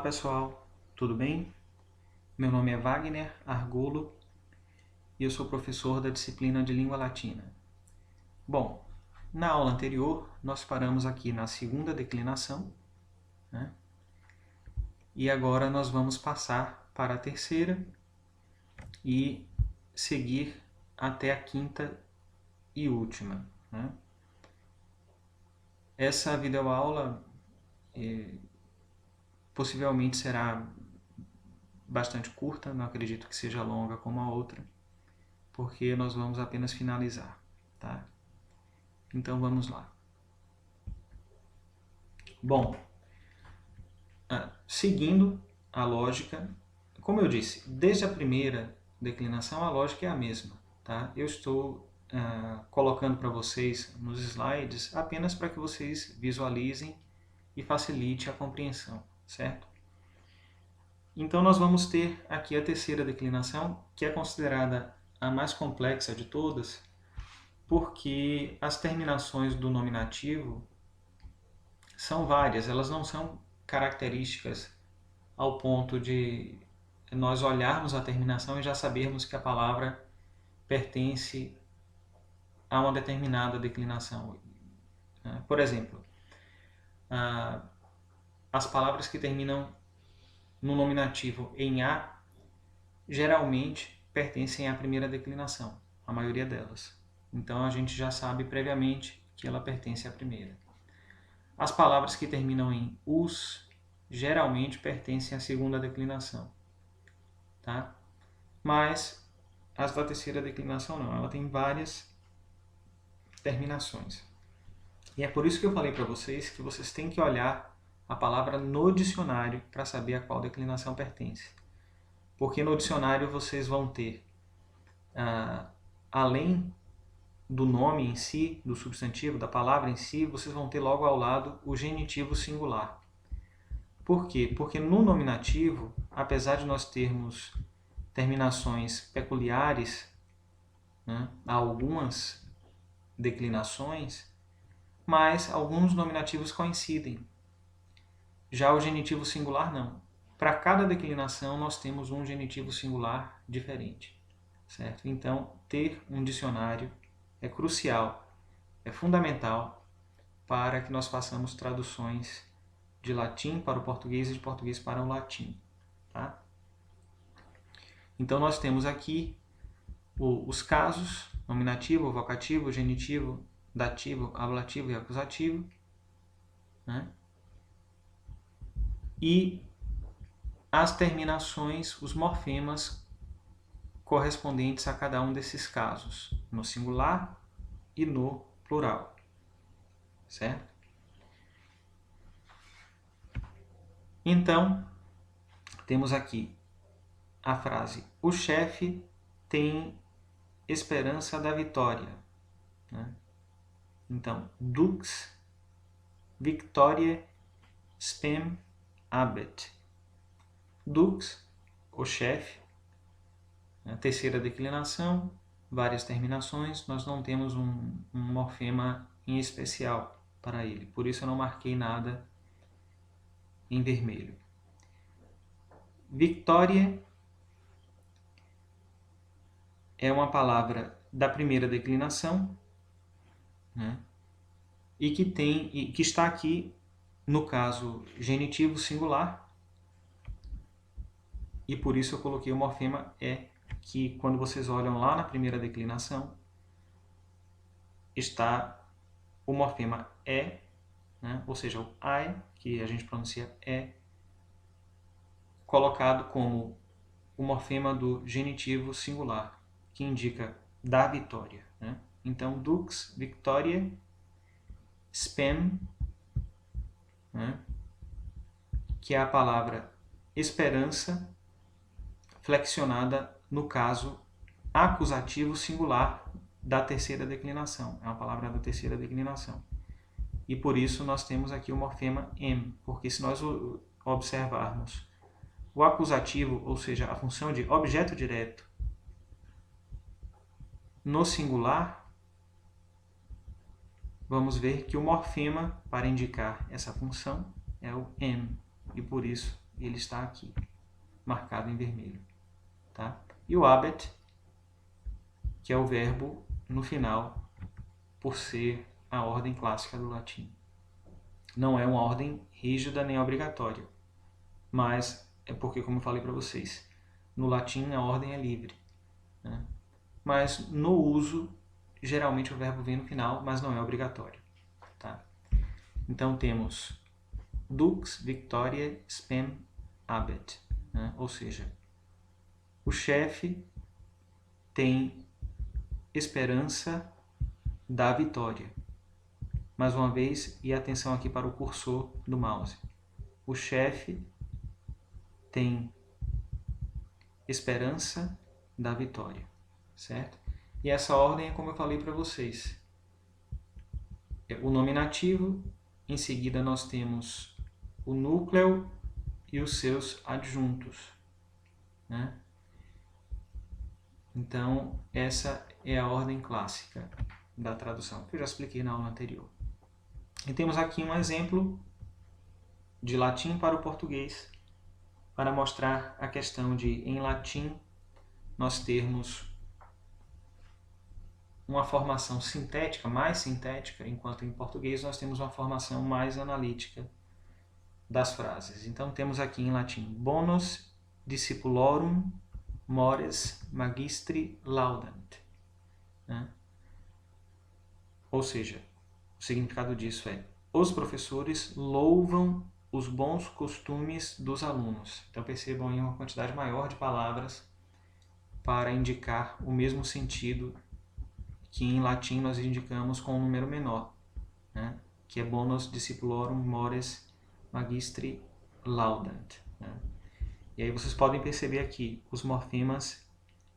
pessoal, tudo bem? Meu nome é Wagner Argolo e eu sou professor da disciplina de Língua Latina. Bom, na aula anterior nós paramos aqui na segunda declinação, né? E agora nós vamos passar para a terceira e seguir até a quinta e última, né? Essa videoaula possivelmente será bastante curta, não acredito que seja longa como a outra, porque nós vamos apenas finalizar, tá? Então vamos lá. Bom, seguindo a lógica, como eu disse, desde a primeira declinação a lógica é a mesma, tá? Eu estou colocando para vocês nos slides apenas para que vocês visualizem e facilite a compreensão, certo? Então nós vamos ter aqui a terceira declinação, que é considerada a mais complexa de todas, porque as terminações do nominativo são várias, elas não são características ao ponto de nós olharmos a terminação e já sabermos que a palavra pertence a uma determinada declinação. Por exemplo, as palavras que terminam no nominativo em A geralmente pertencem à primeira declinação, a maioria delas. Então a gente já sabe previamente que ela pertence à primeira. As palavras que terminam em us geralmente pertencem à segunda declinação, tá? Mas as da terceira declinação não, ela tem várias terminações. E é por isso que eu falei para vocês que vocês têm que olhar a palavra no dicionário para saber a qual declinação pertence. Porque no dicionário vocês vão ter, além do nome em si, do substantivo, da palavra em si, vocês vão ter logo ao lado o genitivo singular. Por quê? Porque no nominativo, apesar de nós termos terminações peculiares, né, a algumas declinações, mas alguns nominativos coincidem. Já o genitivo singular não. Para cada declinação nós temos um genitivo singular diferente, certo? Então, ter um dicionário é crucial, é fundamental para que nós façamos traduções de latim para o português e de português para o latim, tá? Então nós temos aqui os casos: nominativo, vocativo, genitivo, dativo, ablativo e acusativo, né? E as terminações, os morfemas correspondentes a cada um desses casos, no singular e no plural, certo? Então, temos aqui a frase: o chefe tem esperança da vitória, né? Então, dux victoriae spem habet. Dux, o chefe, a terceira declinação, várias terminações, nós não temos um morfema em especial para ele, por isso eu não marquei nada em vermelho. Victoria é uma palavra da primeira declinação, né? E que está aqui no caso genitivo singular, e por isso eu coloquei o morfema E, que quando vocês olham lá na primeira declinação, está o morfema E, né? Ou seja, o I, que a gente pronuncia E, colocado como o morfema do genitivo singular, que indica da vitória, né? Então, dux victoriae spem, né? Que é a palavra esperança flexionada no caso acusativo singular da terceira declinação. É uma palavra da terceira declinação. E por isso nós temos aqui o morfema M, porque se nós observarmos o acusativo, ou seja, a função de objeto direto, no singular, vamos ver que o morfema para indicar essa função é o M, e por isso ele está aqui, marcado em vermelho. Tá? E o habet, que é o verbo no final, por ser a ordem clássica do latim. Não é uma ordem rígida nem obrigatória, mas é porque, como eu falei para vocês, no latim a ordem é livre. Né? Mas no uso, geralmente o verbo vem no final, mas não é obrigatório. Tá? Então temos dux, victoria, spem, habet. Né? Ou seja, o chefe tem esperança da vitória. Mais uma vez, e atenção aqui para o cursor do mouse. O chefe tem esperança da vitória, certo? E essa ordem é como eu falei para vocês. O nominativo, em seguida nós temos o núcleo e os seus adjuntos, né? Então, essa é a ordem clássica da tradução, que eu já expliquei na aula anterior. E temos aqui um exemplo de latim para o português, para mostrar a questão de, em latim, nós termos uma formação sintética, mais sintética, enquanto em português nós temos uma formação mais analítica das frases. Então temos aqui em latim, bonus discipulorum mores magistri laudant. Né? Ou seja, o significado disso é, os professores louvam os bons costumes dos alunos. Então percebam aí uma quantidade maior de palavras para indicar o mesmo sentido que em latim nós indicamos com um número menor, né? Que é bonus discipulorum mores magistri laudant. Né? E aí vocês podem perceber aqui os morfemas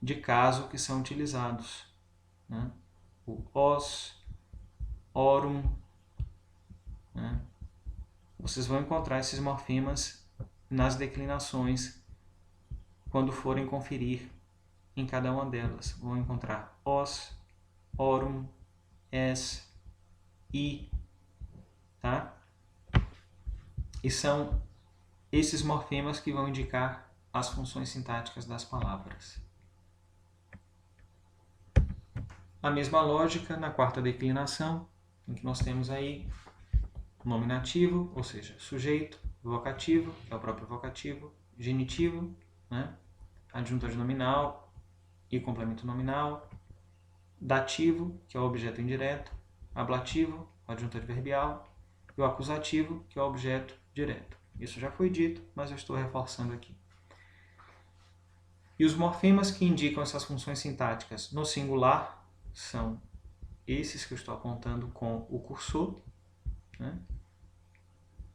de caso que são utilizados. Né? O os, orum. Né? Vocês vão encontrar esses morfemas nas declinações quando forem conferir em cada uma delas. Vão encontrar os, orum, es, i, tá? E são esses morfemas que vão indicar as funções sintáticas das palavras. A mesma lógica na quarta declinação, em que nós temos aí nominativo, ou seja, sujeito, vocativo, que é o próprio vocativo, genitivo, né? Adjunto adnominal e complemento nominal, dativo, que é o objeto indireto, ablativo, o adjunto adverbial, e o acusativo, que é o objeto direto. Isso já foi dito, mas eu estou reforçando aqui. E os morfemas que indicam essas funções sintáticas no singular são esses que eu estou apontando com o cursor, né?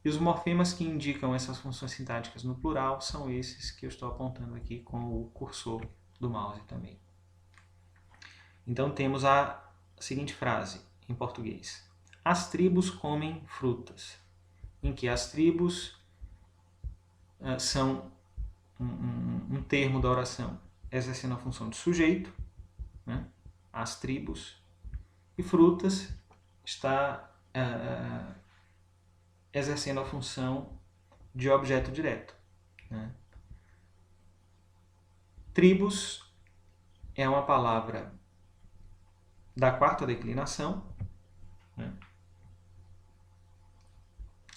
E os morfemas que indicam essas funções sintáticas no plural são esses que eu estou apontando aqui com o cursor do mouse também. Então temos a seguinte frase em português. As tribos comem frutas. Em que as tribos são um termo da oração exercendo a função de sujeito, né? As tribos, e frutas está exercendo a função de objeto direto. Né? Tribos é uma palavra da quarta declinação, né?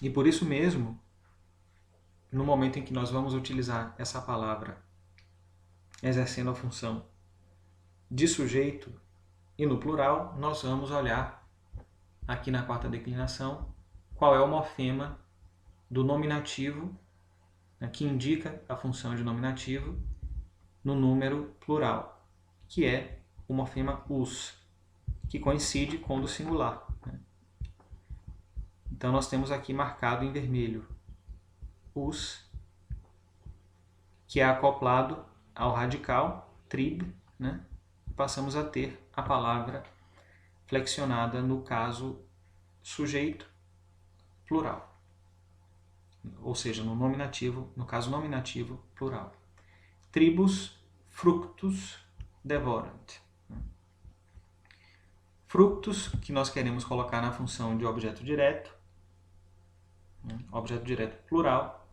E por isso mesmo, no momento em que nós vamos utilizar essa palavra exercendo a função de sujeito e no plural, nós vamos olhar aqui na quarta declinação qual é o morfema do nominativo, né, que indica a função de nominativo no número plural, que é o morfema us, que coincide com o do singular. Né? Então nós temos aqui marcado em vermelho us, que é acoplado ao radical, trib, né? E passamos a ter a palavra flexionada no caso sujeito plural, ou seja, no nominativo, no caso nominativo plural. Tribus fructus devorant. Fructus, que nós queremos colocar na função de objeto direto plural,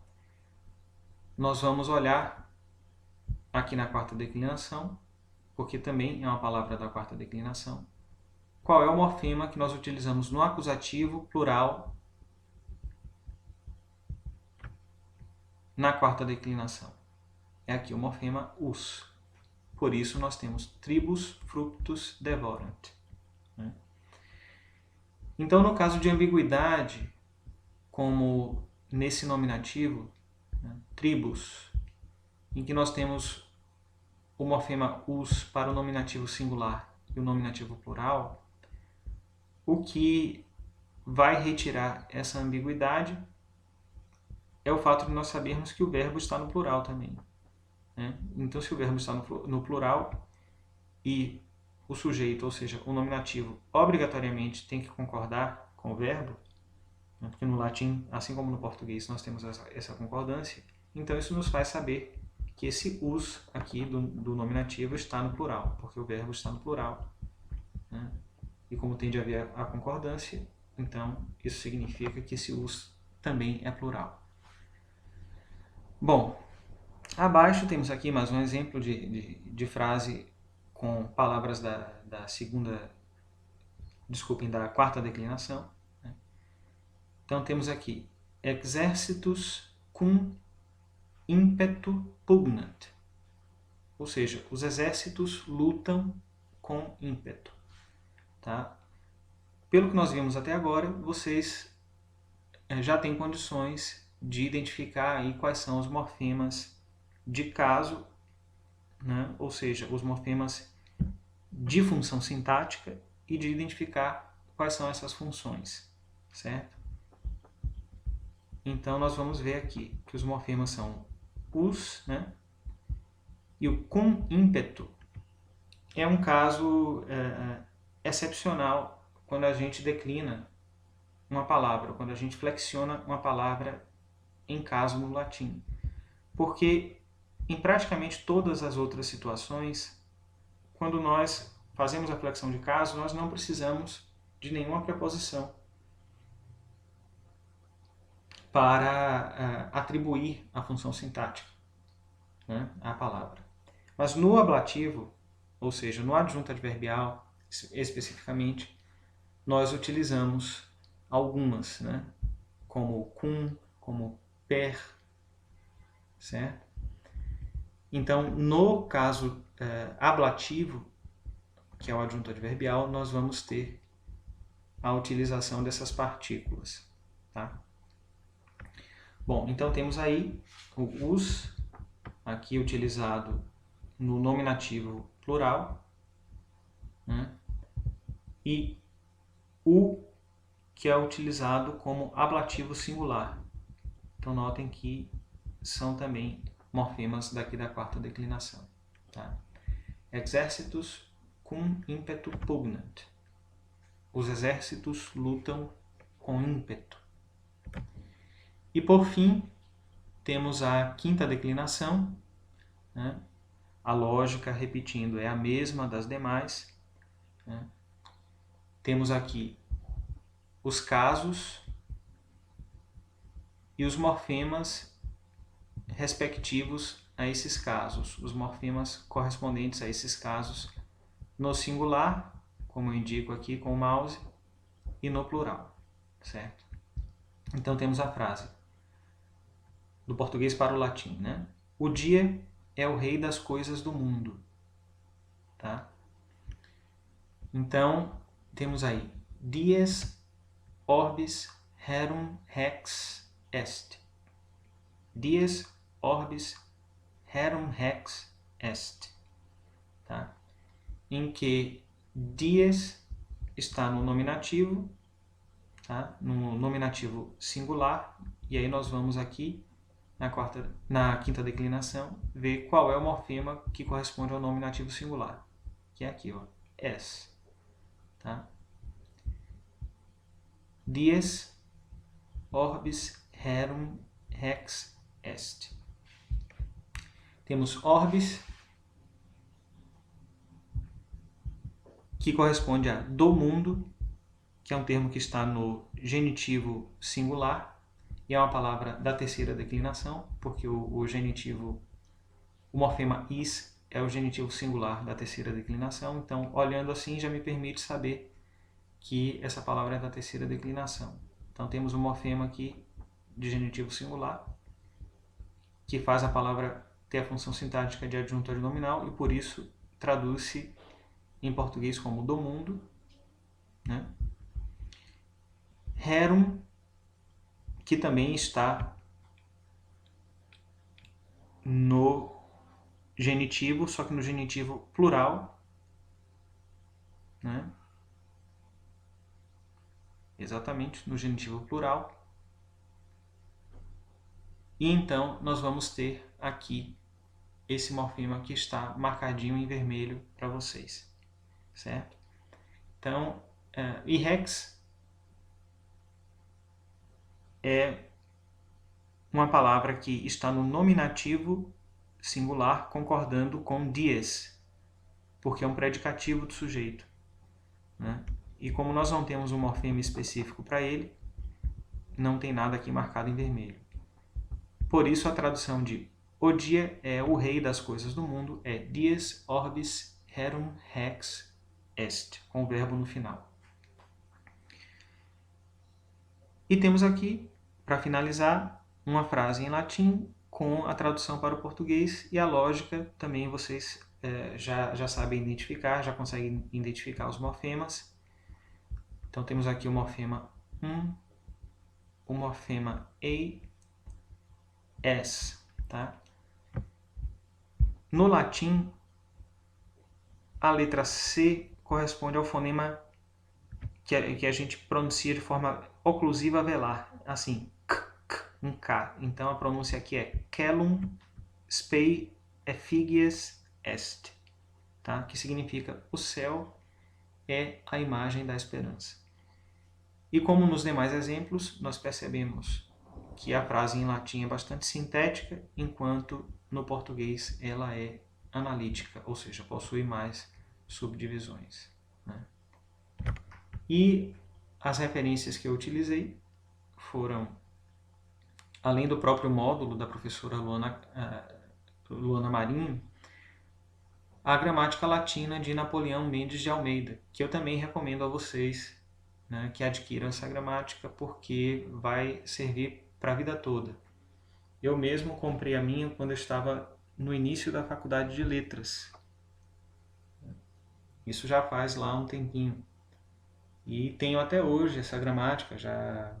nós vamos olhar aqui na quarta declinação, porque também é uma palavra da quarta declinação, qual é o morfema que nós utilizamos no acusativo plural na quarta declinação. É aqui o morfema us. Por isso nós temos tribus fructus devorant. Então, no caso de ambiguidade, como nesse nominativo, tribus, em que nós temos o morfema us para o nominativo singular e o nominativo plural, o que vai retirar essa ambiguidade é o fato de nós sabermos que o verbo está no plural também. Então, se o verbo está no plural e o sujeito, ou seja, o nominativo, obrigatoriamente tem que concordar com o verbo, porque no latim, assim como no português, nós temos essa concordância, então isso nos faz saber que esse us aqui do nominativo está no plural, porque o verbo está no plural. E como tem de haver a concordância, então isso significa que esse us também é plural. Bom, abaixo temos aqui mais um exemplo de frase com palavras da quarta declinação. Então temos aqui, exercitus cum impetu pugnant. Ou seja, os exércitos lutam com ímpeto. Tá? Pelo que nós vimos até agora, vocês já têm condições de identificar aí quais são os morfemas de caso, ou seja, os morfemas de função sintática e de identificar quais são essas funções, certo? Então, nós vamos ver aqui que os morfemas são us, e o cum ímpeto é um caso excepcional quando a gente declina uma palavra, quando a gente flexiona uma palavra em caso no latim. Porque em praticamente todas as outras situações, quando nós fazemos a flexão de caso, nós não precisamos de nenhuma preposição para atribuir a função sintática à palavra. Mas no ablativo, ou seja, no adjunto adverbial, especificamente, nós utilizamos algumas, como cum, como per, certo? Então, no caso ablativo, que é o adjunto adverbial, nós vamos ter a utilização dessas partículas. Tá? Bom, então temos aí o us, aqui utilizado no nominativo plural, e o, que é utilizado como ablativo singular. Então notem que são também morfemas daqui da quarta declinação. Tá? Exercitus cum impetu pugnant. Os exércitos lutam com ímpeto. E por fim, temos a quinta declinação. A lógica, repetindo, é a mesma das demais. Temos aqui os casos e os morfemas respectivos a esses casos, os morfemas correspondentes a esses casos no singular, como eu indico aqui com o mouse, e no plural, certo? Então temos a frase do português para o latim, O dia é o rei das coisas do mundo, tá? Então temos aí dies orbis rerum rex est. Dies orbis rerum rex est. Tá? Em que dies está no nominativo, tá? No nominativo singular, e aí nós vamos aqui na quinta declinação ver qual é o morfema que corresponde ao nominativo singular, que é aqui, es. Tá? Dies orbis rerum rex est. Temos orbis, que corresponde a do mundo, que é um termo que está no genitivo singular, e é uma palavra da terceira declinação, porque o genitivo, o morfema is é o genitivo singular da terceira declinação, então olhando assim já me permite saber que essa palavra é da terceira declinação. Então temos um morfema aqui de genitivo singular, que faz a palavra ter a função sintática de adjunto adnominal e por isso traduz-se em português como do mundo, né? Rerum, que também está no genitivo, só que no genitivo plural, né? Exatamente, no genitivo plural. E então nós vamos ter aqui esse morfema que está marcadinho em vermelho para vocês, certo? Então, irex é uma palavra que está no nominativo singular concordando com dies, porque é um predicativo do sujeito, né? E como nós não temos um morfema específico para ele, não tem nada aqui marcado em vermelho. Por isso a tradução de o dia é o rei das coisas do mundo é dies orbis rerum rex est, com o verbo no final. E temos aqui, para finalizar, uma frase em latim com a tradução para o português e a lógica também vocês já sabem identificar, já conseguem identificar os morfemas. Então temos aqui o morfema o morfema e, s, tá? No latim, a letra C corresponde ao fonema que a gente pronuncia de forma oclusiva velar, assim, um K. Então a pronúncia aqui é celum spei effigies est, tá? Que significa o céu é a imagem da esperança. E como nos demais exemplos, nós percebemos que a frase em latim é bastante sintética, enquanto no português ela é analítica, ou seja, possui mais subdivisões, né? E as referências que eu utilizei foram, além do próprio módulo da professora Luana Marinho, a gramática latina de Napoleão Mendes de Almeida, que eu também recomendo a vocês, né, que adquiram essa gramática, porque vai servir para a vida toda. Eu mesmo comprei a minha quando eu estava no início da faculdade de letras. Isso já faz lá um tempinho. E tenho até hoje essa gramática, já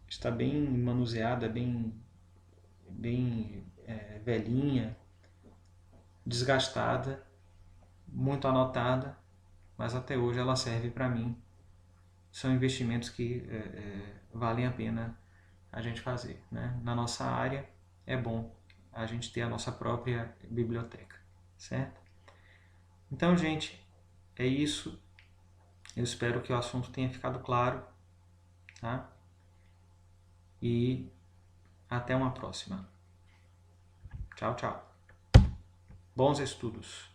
está bem manuseada, bem velhinha, desgastada, muito anotada, mas até hoje ela serve para mim. São investimentos que valem a pena a gente fazer, né? Na nossa área é bom a gente ter a nossa própria biblioteca, certo? Então, gente, é isso. Eu espero que o assunto tenha ficado claro, tá? E até uma próxima. Tchau, tchau. Bons estudos.